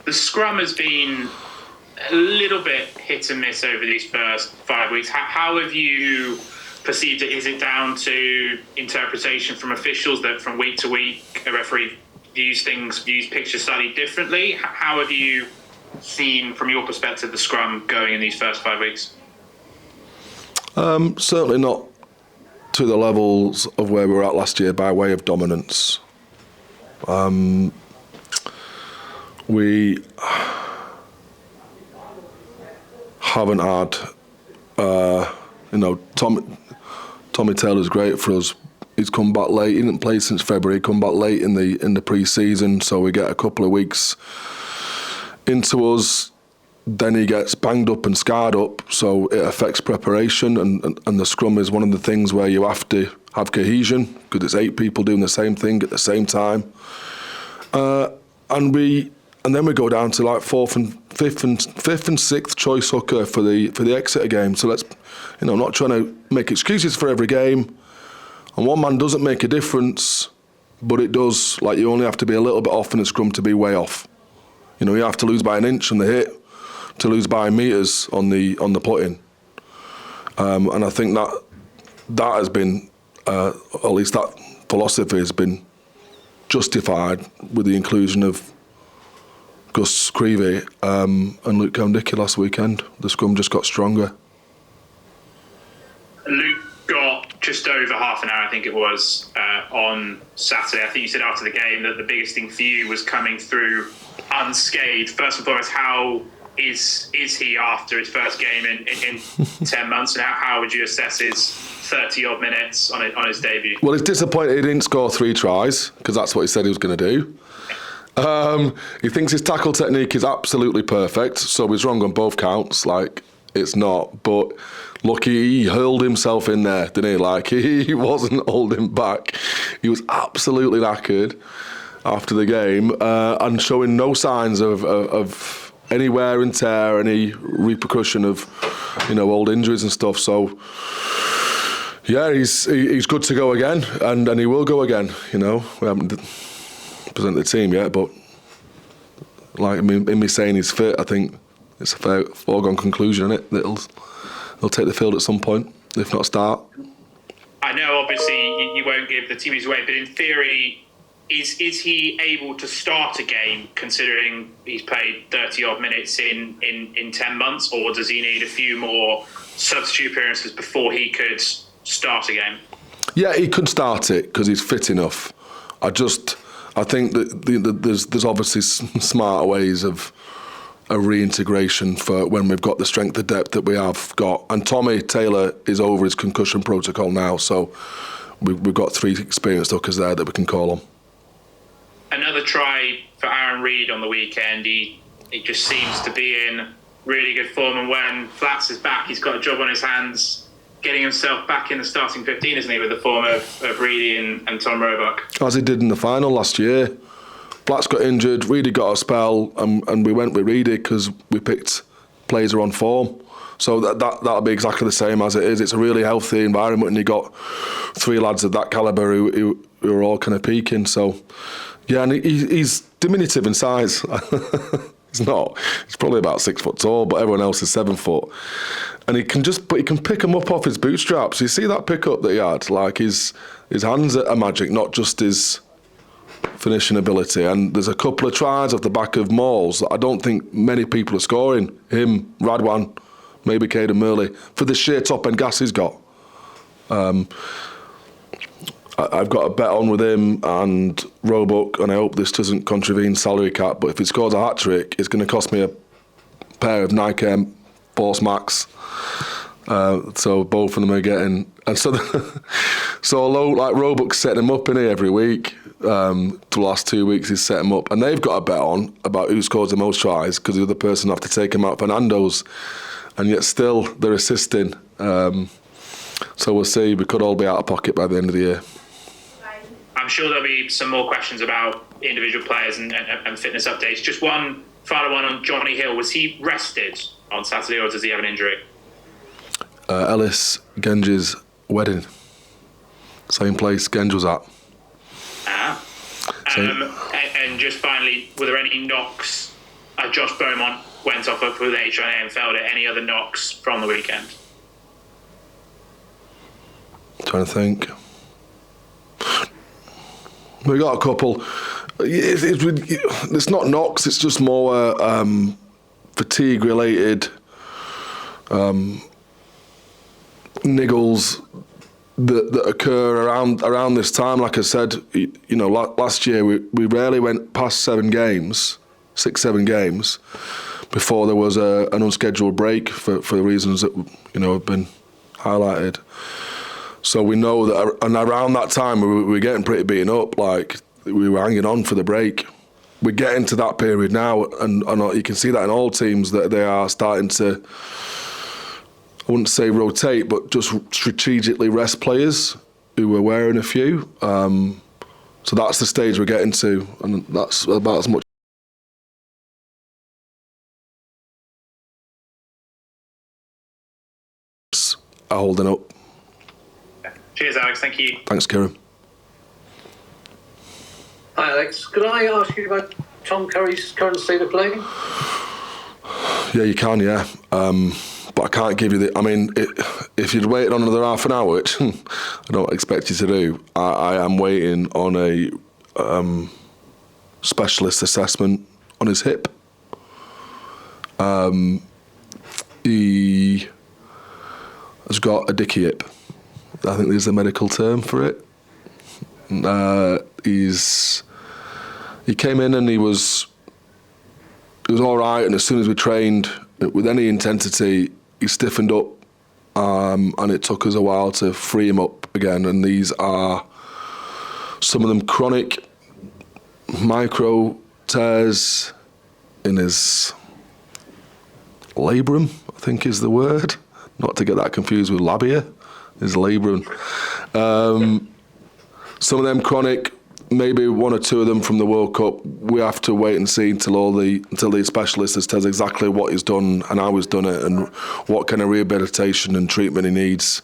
The scrum has been a little bit hit and miss over these first 5 weeks. How have you perceived it? Is it down to interpretation from officials that from week to week a referee views pictures slightly differently? How have you seen, from your perspective, the scrum going in these first 5 weeks? Certainly not to the levels of where we were at last year by way of dominance. We haven't had, Tommy Taylor's great for us. He's come back late. He didn't play since February. He come back late in the pre-season, so we get a couple of weeks into us. Then he gets banged up and scarred up, so it affects preparation. And the scrum is one of the things where you have to have cohesion because it's 8 people doing the same thing at the same time. And then we go down to like fifth and sixth choice hooker for the Exeter game. So let's, I'm not trying to make excuses for every game. And one man doesn't make a difference, but it does. Like, you only have to be a little bit off in the scrum to be way off. You have to lose by an inch on the hit to lose by metres on the put-in. And I think that has been, at least that philosophy has been justified with the inclusion of Gus Creevy and Luke Cowan-Dickey last weekend. The scrum just got stronger. Luke got just over half an hour, I think it was, on Saturday. I think you said after the game that the biggest thing for you was coming through unscathed. First and foremost, how is he after his first game in 10 months, and how would you assess his 30-odd minutes on his debut? Well, he's disappointed he didn't score 3 tries, because that's what he said he was going to do. He thinks his tackle technique is absolutely perfect, so he's wrong on both counts. Like, it's not. But look, he hurled himself in there, didn't he? Like, he wasn't holding back. He was absolutely knackered after the game and showing no signs of any wear and tear, any repercussion of old injuries and stuff. So yeah, he's good to go again, and he will go again. We haven't presented the team yet, but like in me saying he's fit, I think it's a foregone conclusion, isn't it? That he'll take the field at some point, if not start. I know, obviously, you won't give the team his away, but in theory, is he able to start a game, considering he's played 30-odd minutes in 10 months, or does he need a few more substitute appearances before he could start a game? Yeah, he could start it because he's fit enough. I think that there's obviously smarter ways of a reintegration for when we've got the strength of depth that we have got. And Tommy Taylor is over his concussion protocol now, so we've got 3 experienced hookers there that we can call on. Another try for Aaron Reid on the weekend. He just seems to be in really good form, and when Flats is back, he's got a job on his hands getting himself back in the starting 15, isn't he, with the form of Reedy and Tom Roebuck? As he did in the final last year. Flats got injured, Reedy got a spell, and we went with Reedy because we picked players who are on form. So that'll be exactly the same as it is. It's a really healthy environment, and you got 3 lads of that calibre who are all kind of peaking. So yeah, and he's diminutive in size. He's probably about 6 foot tall, but everyone else is 7 foot. And he can pick him up off his bootstraps. You see that pickup that he had? Like, his hands are magic, not just his finishing ability. And there's a couple of tries off the back of mauls that I don't think many people are scoring. Him, Radwan, maybe Caden Murley, for the sheer top end gas he's got. I've got a bet on with him and Roebuck, and I hope this doesn't contravene salary cap, but if he scores a hat-trick, it's going to cost me a pair of Nike Air Force Max. So both of them are getting... And so although like Roebuck's setting him up in here every week, the last 2 weeks he's set him up, and they've got a bet on about who scores the most tries because the other person have to take him out for Nando's, and yet still they're assisting. So we'll see. We could all be out of pocket by the end of the year. I'm sure there'll be some more questions about individual players and fitness updates. Just one final one on Johnny Hill. Was he rested on Saturday, or does he have an injury? Ellis Genge's wedding. Same place Genge was at. And just finally, were there any knocks Josh Beaumont went off with HIA and failed it. Any other knocks from the weekend? Trying to think. We got a couple. It's not knocks. It's just more fatigue related niggles that occur around this time. Like I said, last year we rarely went past 7 games, 6-7 games, before there was an unscheduled break for the reasons that have been highlighted. So we know that, and around that time we were getting pretty beaten up. Like we were hanging on for the break. We're getting to that period now, and you can see that in all teams that they are starting to, I wouldn't say rotate, but just strategically rest players who are wearing a few. So that's the stage we're getting to, and that's about as much are holding up. Cheers, Alex. Thank you. Thanks, Kieran. Hi, Alex. Could I ask you about Tom Curry's current state of play? Yeah, you can, yeah. But I can't give you if you'd waited on another half an hour, which I don't expect you to do, I am waiting on a specialist assessment on his hip. He has got a dicky hip. I think there's a medical term for it. He came in and he was all right, and as soon as we trained with any intensity, he stiffened up, and it took us a while to free him up again. And these are some of them chronic micro tears in his labrum, I think is the word, not to get that confused with labia. His labrum. Some of them chronic, maybe 1 or 2 of them from the World Cup. We have to wait and see until the specialist has tells exactly what he's done and how he's done it and what kind of rehabilitation and treatment he needs.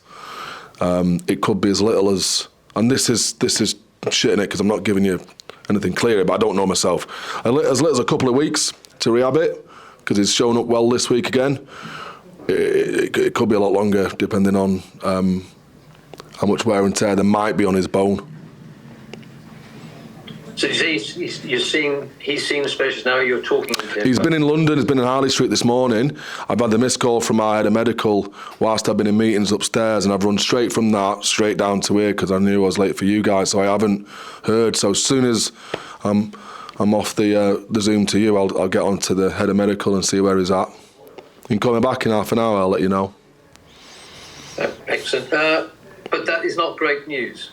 It could be as little as, and this is shitting it because I'm not giving you anything clear, but I don't know myself. As little as a couple of weeks to rehab it, because he's shown up well this week again. It could be a lot longer, depending on how much wear and tear there might be on his bone. So you say he's seeing the specialist now. You're talking to him. He's been in London. He's been in Harley Street this morning. I've had the missed call from our head of medical whilst I've been in meetings upstairs, and I've run straight from that straight down to here because I knew I was late for you guys. So I haven't heard. So as soon as I'm off the Zoom to you, I'll get on to the head of medical and see where he's at. You can call me back in half an hour, I'll let you know. Excellent. But that is not great news,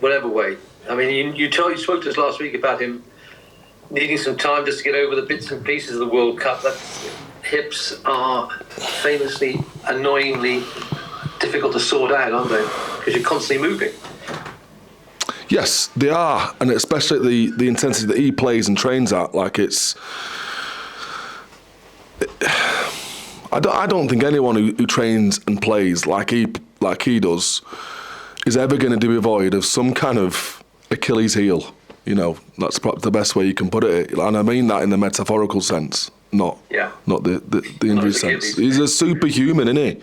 whatever way. I mean, you spoke to us last week about him needing some time just to get over the bits and pieces of the World Cup. That hips are famously, annoyingly difficult to sort out, aren't they? Because you're constantly moving. Yes, they are, and especially the intensity that he plays and trains at. Like I don't think anyone who trains and plays like he does is ever going to be devoid of some kind of Achilles heel. That's probably the best way you can put it, and I mean that in the metaphorical sense, not the injury sense. He's a superhuman, isn't he?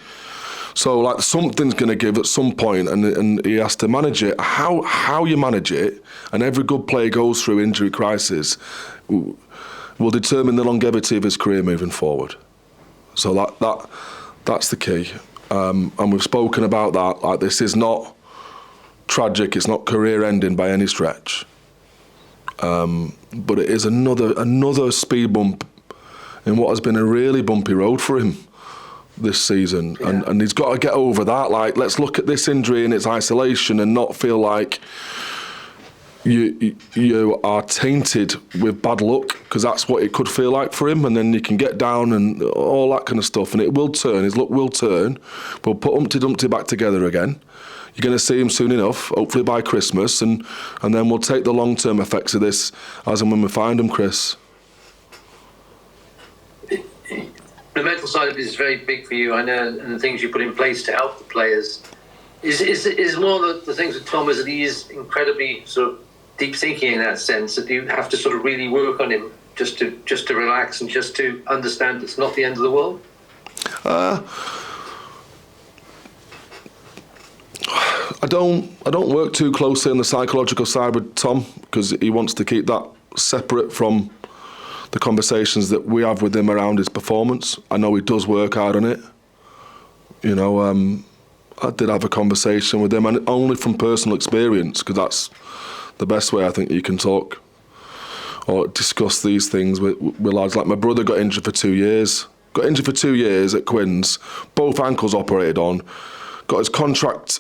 So something's going to give at some point, and he has to manage it. How you manage it, and every good player goes through injury crisis, will determine the longevity of his career moving forward. So that's the key, and we've spoken about that. Like, this is not tragic; it's not career-ending by any stretch. But it is another speed bump in what has been a really bumpy road for him this season, and he's got to get over that. Like, let's look at this injury in its isolation and not feel like you are tainted with bad luck, because that's what it could feel like for him. And then you can get down and all that kind of stuff, and it will turn. His luck will turn. We'll put Humpty Dumpty back together again. You're going to see him soon enough, hopefully by Christmas, and then we'll take the long-term effects of this as and when we find him, Chris. The mental side of it is very big for you, I know, and the things you put in place to help the players. Is more the things with Tom is that he is incredibly sort of deep thinking in that sense, that you have to sort of really work on him just to relax and just to understand it's not the end of the world? I don't work too closely on the psychological side with Tom because he wants to keep that separate from the conversations that we have with him around his performance. I know he does work hard on it. You know, I did have a conversation with him, and only from personal experience, because that's the best way I think you can talk or discuss these things with lads. Like my brother got injured for 2 years. Got injured for 2 years at Quins, both ankles operated on, got his contract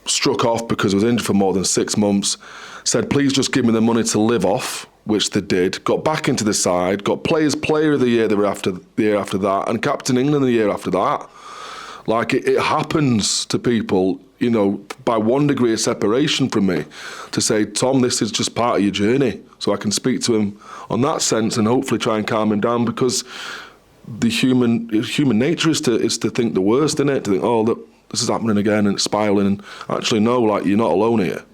struck off because he was injured for more than 6 months, said, please just give me the money to live off, which they did, got back into the side, got player of the year the year after that, and captain England the year after that. Like, it happens to people, you know, by one degree of separation from me, to say, Tom, this is just part of your journey. So I can speak to him on that sense and hopefully try and calm him down, because the human nature is to think the worst, isn't it? To think, oh, look, this is happening again, and it's spiraling. And actually, no, like, you're not alone here.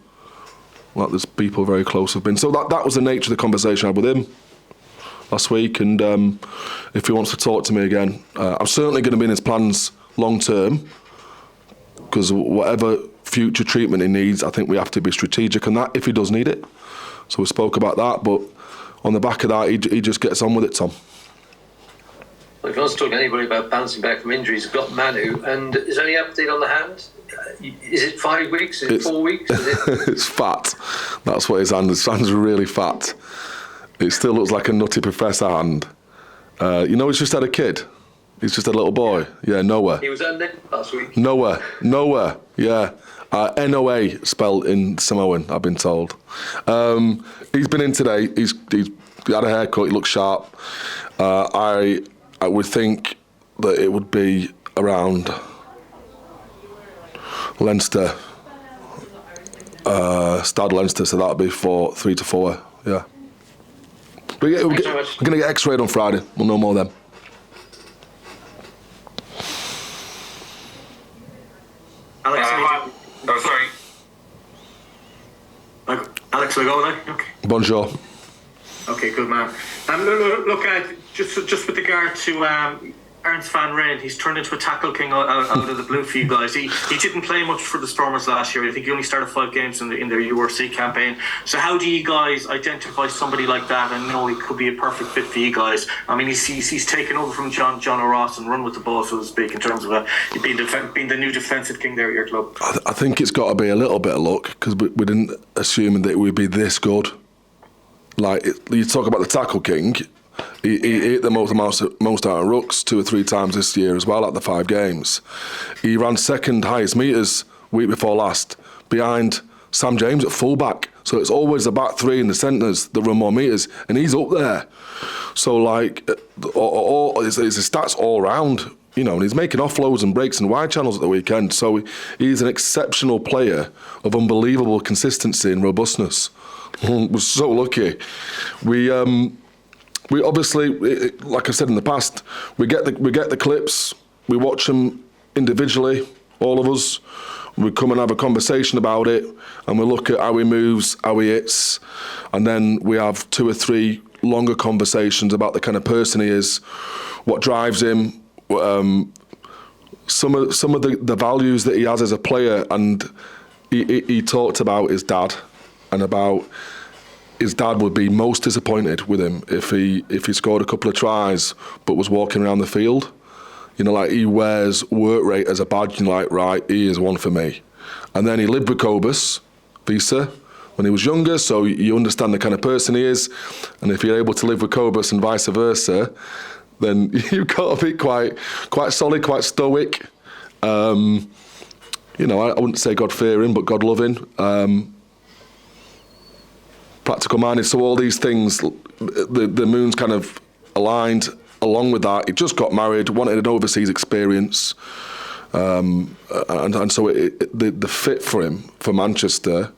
Like, there's people very close have been. So that was the nature of the conversation I had with him last week. And if he wants to talk to me again, I'm certainly going to be in his plans long term, because whatever future treatment he needs, I think we have to be strategic on that if he does need it. So we spoke about that, but on the back of that, he just gets on with it, Tom. Well, if you want to talk to anybody about bouncing back from injuries, you've got Manu. And is there any update on the hand? Is it 5 weeks? Is it 4 weeks? It's fat. That's what his hand is. His hand's really fat. It still looks like a nutty professor hand. You know, he's just had a kid. He's just a little boy. Yeah, Noah. He was unnamed last week. Noah, yeah. Noa spelled in Samoan, I've been told. He's been in today. He's had a haircut. He looks sharp. I would think that it would be around Leinster, Stad Leinster, so that would be 3 to 4, yeah. But yeah, we're going to get x-rayed on Friday. We'll know more then. Alex, sorry. Alex, will I go now? Okay. Bonjour. Okay, good man. Look, just with regard to Ernst van Rijn, he's turned into a tackle king out of the blue for you guys. He didn't play much for the Stormers last year. I think he only started 5 games in their URC campaign. So how do you guys identify somebody like that and know he could be a perfect fit for you guys? I mean, he's taken over from John O'Ross and run with the ball, so to speak, in terms of being the new defensive king there at your club. I think it's got to be a little bit of luck, because we didn't assume that it would be this good. Like, you talk about the tackle king. He hit the most out of rucks 2 or 3 times this year as well at the 5 games. He ran second highest metres week before last, behind Sam James at fullback. So it's always the back 3 and the centres that run more metres, and he's up there. So, like, all his stats all round, you know, and he's making offloads and breaks and wide channels at the weekend. So he's an exceptional player of unbelievable consistency and robustness. We're so lucky. We obviously, like I said in the past, we get the clips, we watch them individually, all of us. We come and have a conversation about it, and we look at how he moves, how he hits, and then we have 2 or 3 longer conversations about the kind of person he is, what drives him, some of the values that he has as a player. And he talked about his dad, and about his dad would be most disappointed with him if he scored a couple of tries but was walking around the field. You know, like, he wears work rate as a badge, and you're like, right, he is one for me. And then he lived with Cobus, Visa, when he was younger, so you understand the kind of person he is. And if you're able to live with Cobus and vice versa, then you've got to be quite solid, quite stoic. You know, I wouldn't say God-fearing, but God-loving. Practical minded. So all these things, the moon's kind of aligned along with that. He just got married, wanted an overseas experience, and so the fit for him for Manchester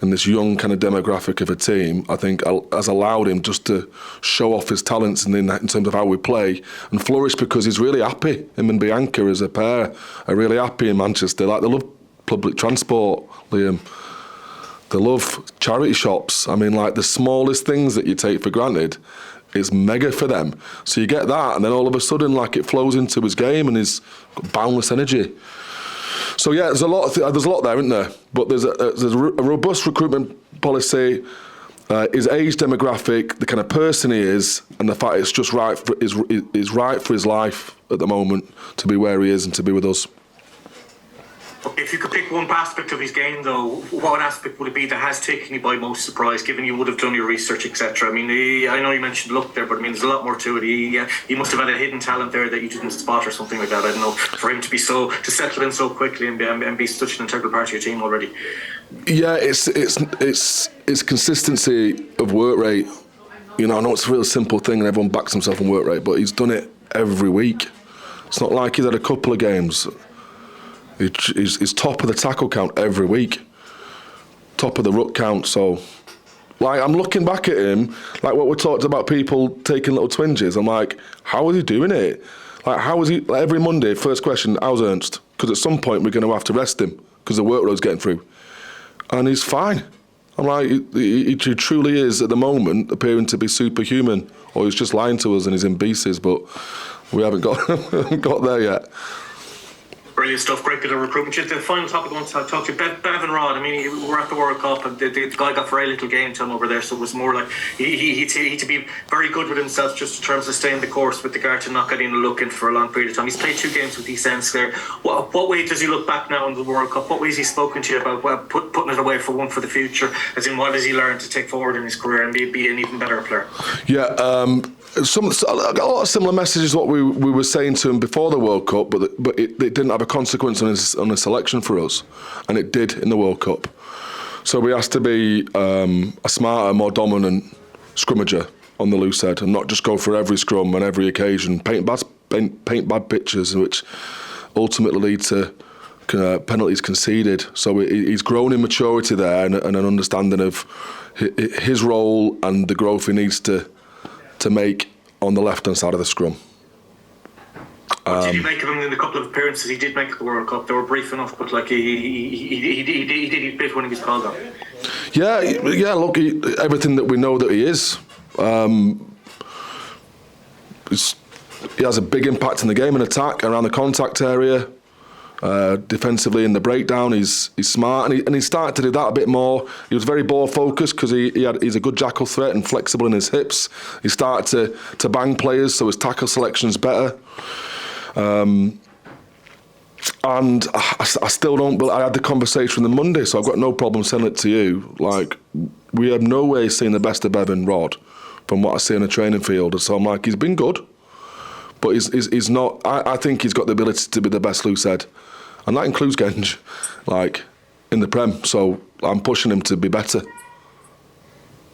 and this young kind of demographic of a team, I think, has allowed him just to show off his talents in terms of how we play and flourish, because he's really happy. Him and Bianca as a pair are really happy in Manchester. Like, they love public transport, Liam. They love charity shops. I mean, like the smallest things that you take for granted is mega for them. So you get that, and then all of a sudden, like, it flows into his game and his boundless energy. So yeah, there's a lot there, isn't there? But there's a robust recruitment policy. His age demographic, the kind of person he is, and the fact it's just right is right for his life at the moment to be where he is and to be with us. If you could pick one aspect of his game, though, what aspect would it be that has taken you by most surprise, given you would have done your research, etc.? I mean, I know you mentioned luck there, but I mean, there's a lot more to it. He must have had a hidden talent there that you didn't spot or something like that. I don't know, for him to settle in so quickly and be such an integral part of your team already. Yeah, it's consistency of work rate. You know, I know it's a real simple thing and everyone backs himself on work rate, but he's done it every week. It's not like he's had a couple of games. He's top of the tackle count every week, top of the ruck count. So, like, I'm looking back at him, like what we talked about, people taking little twinges. I'm like, how is he doing it? Like, how is he? Like, every Monday, first question, how's Ernst? Because at some point we're going to have to rest him because the workload's getting through, and he's fine. I'm like, he truly is at the moment appearing to be superhuman, or he's just lying to us and he's in pieces, but we haven't got there yet. Brilliant stuff, great bit of recruitment. Just the final topic I want to talk to you, Bevan Rod. I mean, we're at the World Cup and the guy got very little game time over there, so it was more like he had to be very good with himself just in terms of staying the course with regard to not getting a look in for a long period of time. He's played 2 games with East Ends there. What way does he look back now in the World Cup? What ways has he spoken to you about putting it away for the future? As in, what has he learned to take forward in his career and be an even better player? Yeah, I got a lot of similar messages what we were saying to him before the World Cup, but it didn't have a consequence on his selection for us, and it did in the World Cup. So we asked to be a smarter, more dominant scrummager on the loose head, and not just go for every scrum on every occasion, paint bad pictures, which ultimately lead to penalties conceded. So he's grown in maturity there and an understanding of his role and the growth he needs to make on the left-hand side of the scrum. What did you make of him in the couple of appearances he did make at the World Cup? They were brief enough, but like he did bit when he was called on. Yeah. Look, everything that we know that he is. He has a big impact in the game and attack around the contact area. Defensively in the breakdown, he's smart, and he started to do that a bit more. He was very ball focused because he's a good jackal threat and flexible in his hips. He started to bang players, so his tackle selection's better. And I still don't. I had the conversation on the Monday, so I've got no problem sending it to you. Like, we have no way seen the best of Bevan Rod from what I see on a training field. So I'm like, he's been good, but he's not. I think he's got the ability to be the best loose head, and that includes Genge, like, in the Prem. So I'm pushing him to be better.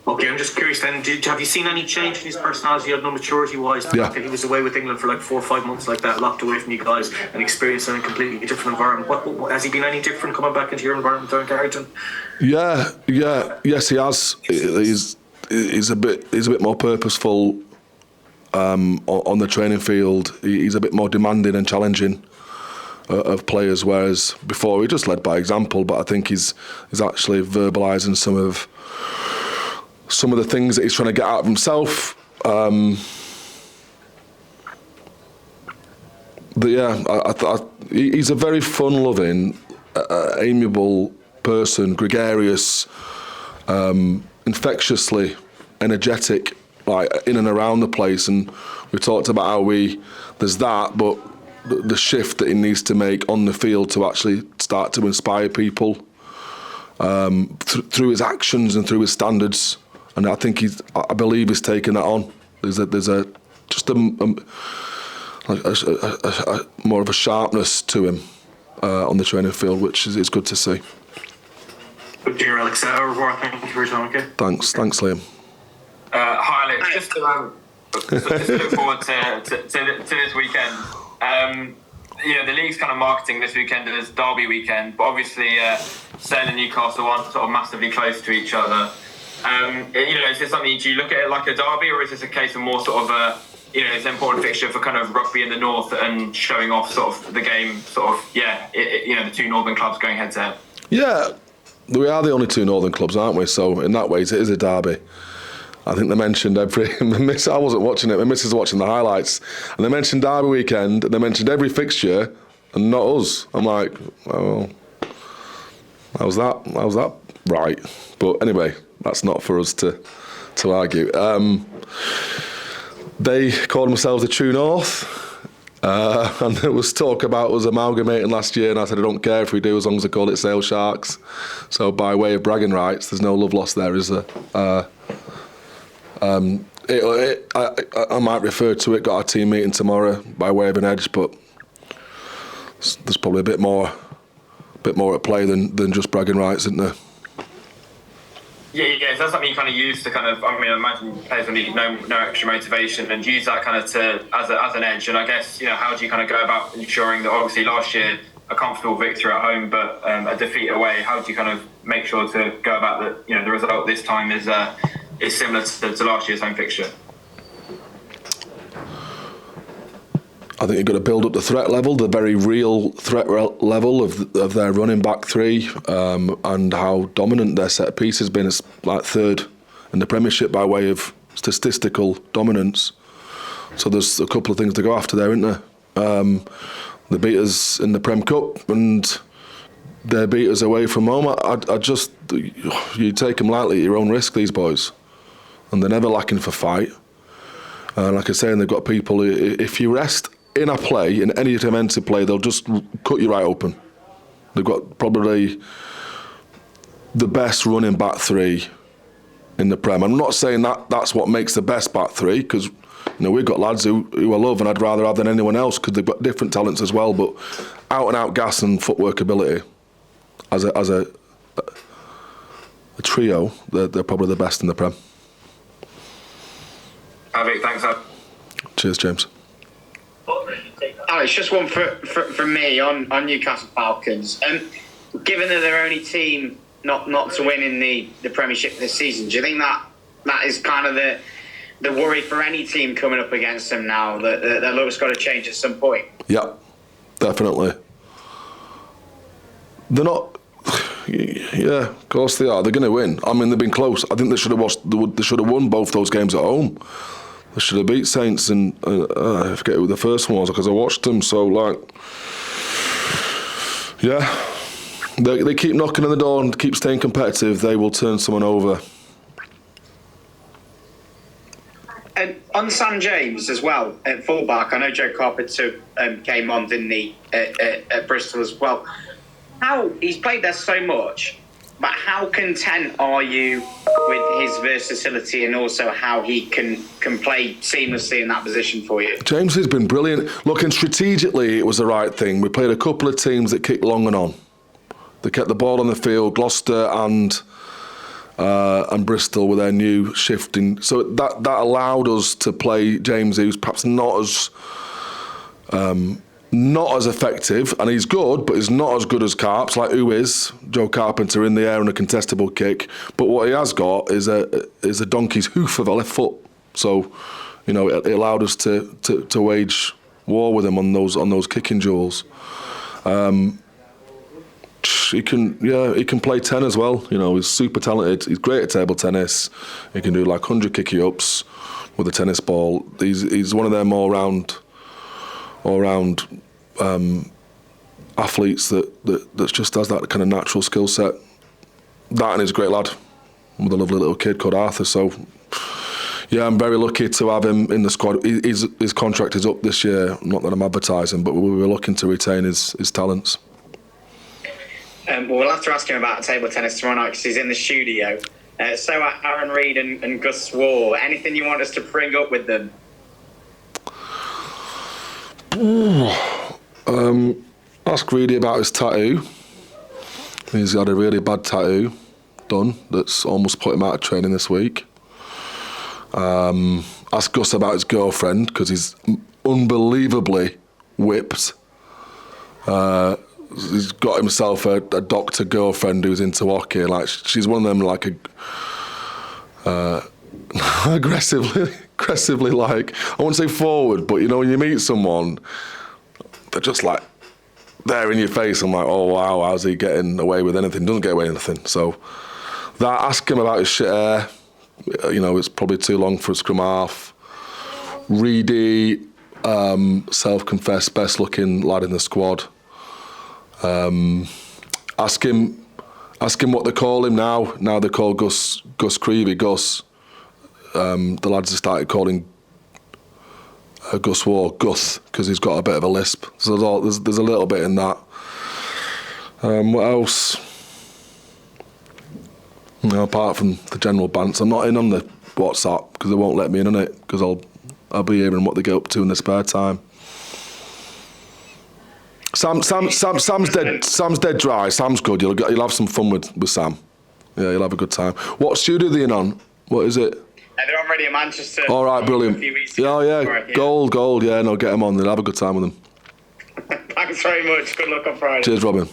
Okay, I'm just curious then, have you seen any change in his personality, maturity-wise? Yeah. He was away with England for like 4 or 5 months like that, locked away from you guys and experienced in a completely different environment. What has he been any different coming back into your environment down in Carrington? Yes, he has. He's a bit more purposeful on the training field. He's a bit more demanding and challenging of players, whereas before he just led by example, but I think he's actually verbalising some of the things that he's trying to get out of himself. But yeah, he's a very fun-loving, amiable person, gregarious, infectiously energetic, like in and around the place. And we talked about how there's that, but the shift that he needs to make on the field to actually start to inspire people through his actions and through his standards. And I think I believe he's taken that on. There's more of a sharpness to him on the training field, which is good to see. Good dear Alex. Au revoir. Thank you for your time. Okay. Thanks, Liam. Hi Alex. Just to look forward to this weekend. The league's kind of marketing this weekend as Derby weekend, but obviously Sale and Newcastle aren't sort of massively close to each other. Is this something, do you look at it like a derby, or is this a case of more sort of it's an important fixture for kind of rugby in the north and showing off sort of the game, the 2 northern clubs going head to head? Yeah, we are the only two Northern clubs, aren't we? So in that way, it is a derby. I think they mentioned I wasn't watching it. My missus was watching the highlights, and they mentioned derby weekend, and they mentioned every fixture, and not us. I'm like, well, how's that right? But anyway, that's not for us to argue. They called themselves the True North, and there was talk about us amalgamating last year, and I said I don't care if we do as long as they call it Sale Sharks. So by way of bragging rights, there's no love lost there, is there? I might refer to it. Got our team meeting tomorrow by way of an edge, but there's probably a bit more at play than just bragging rights, isn't there? Yeah. So that's something you kind of use to kind of. I mean, I imagine players will need no extra motivation and use that kind of as an edge. And I guess how do you kind of go about ensuring that obviously last year a comfortable victory at home, but a defeat away. How do you kind of make sure to go about that? The result this time is similar to last year's home fixture. I think you've got to build up the threat level, the very real threat level of their running back three, and how dominant their set piece has been. It's like third in the Premiership by way of statistical dominance. So there's a couple of things to go after there, isn't there? They beat us in the Prem Cup, and they beat us away from home. I just, you take them lightly at your own risk, these boys, and they're never lacking for fight. Like I say, and they've got people. If you rest in a play, in any defensive play, they'll just cut you right open. They've got probably the best running back three in the Prem. I'm not saying that's what makes the best back three, because we've got lads who I love and I'd rather have than anyone else, because they've got different talents as well. But out and out gas and footwork ability, as a trio, they're probably the best in the Prem. Avi, thanks. Cheers, James. Alex, just one for me on Newcastle Falcons. Given that they're only team not to win in the Premiership this season, do you think that is kind of the worry for any team coming up against them now, that their luck's got to change at some point? Yeah, definitely. They're not. Yeah, of course they are. They're going to win. I mean, they've been close. I think they should have won both those games at home. They should have beat Saints, and I forget who the first one was because I watched them. So, yeah, they keep knocking on the door and keep staying competitive. They will turn someone over. And on Sam James as well at fullback, I know Joe Carpenter came on, didn't he, at Bristol as well. He's played there so much, but how content are you with his versatility and also how he can play seamlessly in that position for you? James has been brilliant. Looking strategically, it was the right thing. We played a couple of teams that kicked long and on. They kept the ball on the field, Gloucester and Bristol with their new shifting. So that allowed us to play James, who's perhaps not as effective, and he's good, but he's not as good as Carps, like who is Joe Carpenter in the air and a contestable kick. But what he has got is a donkey's hoof of a left foot. So, it allowed us to wage war with him on those kicking duels. He can play 10 as well. He's super talented. He's great at table tennis. He can do like 100 kicky ups with a tennis ball. He's one of them all round athletes that just has that kind of natural skill set. That, and he's a great lad with a lovely little kid called Arthur. So, yeah, I'm very lucky to have him in the squad. His contract is up this year. Not that I'm advertising, but we were looking to retain his talents. Well, we'll have to ask him about table tennis tomorrow night because he's in the studio. So are Aaron Reid and Gus Swore. Anything you want us to bring up with them? Ask Reedy about his tattoo. He's had a really bad tattoo done that's almost put him out of training this week. Ask Gus about his girlfriend because he's unbelievably whipped. He's got himself a doctor girlfriend who's into hockey. Like, she's one of them, like aggressively, like, I won't say forward, but when you meet someone, they're just like there in your face. I'm like, oh wow, how's he getting away with anything? Doesn't get away with anything. So that, ask him about his shit hair. You know, it's probably too long for a scrum half. Reedy, self-confessed best looking lad in the squad. Ask him what they call him now. Now they call Gus Creevy Gus. The lads have started calling Gus War Gus because he's got a bit of a lisp. So there's a little bit in that. What else? You know, apart from the general bants, I'm not in on the WhatsApp because they won't let me in on it because I'll be hearing what they get up to in their spare time. Sam's dead dry. Sam's good. You'll have some fun with Sam. Yeah, you'll have a good time. What studio are they in on? What is it? They're on Radio Manchester. All right, brilliant. A few weeks Yeah, ago. yeah, Right, gold. Yeah, no, get them on. They'll have a good time with them. Thanks very much. Good luck on Friday. Cheers, Robin.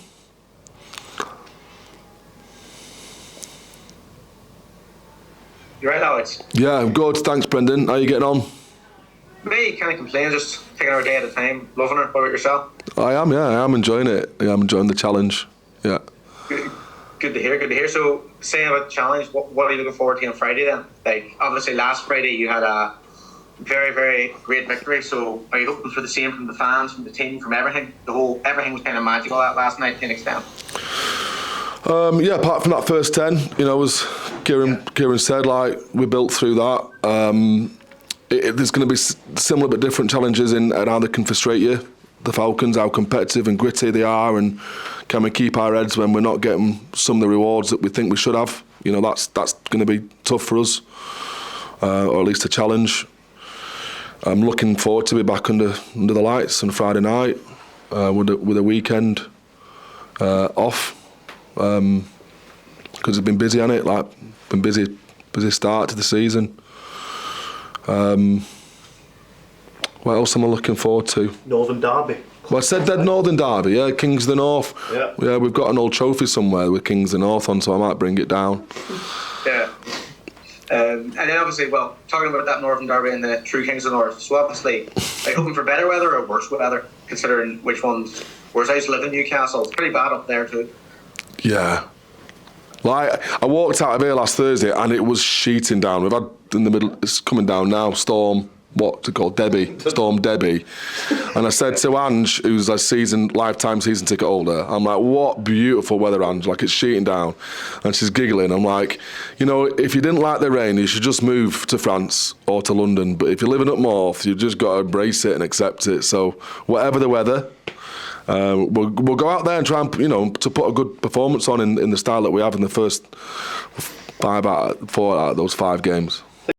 You right, Alex? Yeah, I'm good. Thanks, Brendan. How you getting on? Me, can't complain, just taking our day at a time, loving it. What about yourself? I am enjoying it. Yeah, I'm enjoying the challenge. Yeah. Good to hear. So, saying about the challenge, what are you looking forward to on Friday then? Like, obviously last Friday you had a very, very great victory, so are you hoping for the same from the fans, from the team, from everything? Everything was kind of magical that last night to an extent. Yeah, apart from that first 10, you know, as Kieran said, like, we built through that. There's going to be similar but different challenges in how they can frustrate you. The Falcons, how competitive and gritty they are, and can we keep our heads when we're not getting some of the rewards that we think we should have? You know, that's going to be tough for us, or at least a challenge. I'm looking forward to be back under the lights on Friday night with a weekend off, because it's been busy, hasn't it? Like, been busy start to the season. What else am I looking forward to? Northern Derby. Well, I said that Northern Derby, yeah, Kings of the North. Yeah, we've got an old trophy somewhere with Kings of the North on, so I might bring it down. Yeah. And then obviously, well, talking about that Northern Derby and the true Kings of the North, so obviously, are you hoping for better weather or worse weather, considering which one's worse? I used to live in Newcastle. It's pretty bad up there too. Yeah. Like, I walked out of here last Thursday and it was sheeting down. We've had in the middle, it's coming down now, Storm Debbie. And I said to Ange, who's a lifetime season ticket holder, I'm like, what beautiful weather, Ange, like it's sheeting down. And she's giggling. I'm like, you know, if you didn't like the rain, you should just move to France or to London. But if you're living up north, you've just got to embrace it and accept it. So whatever the weather, we'll go out there and try and, you know, to put a good performance on in the style that we have in the first 4 out of those 5 games.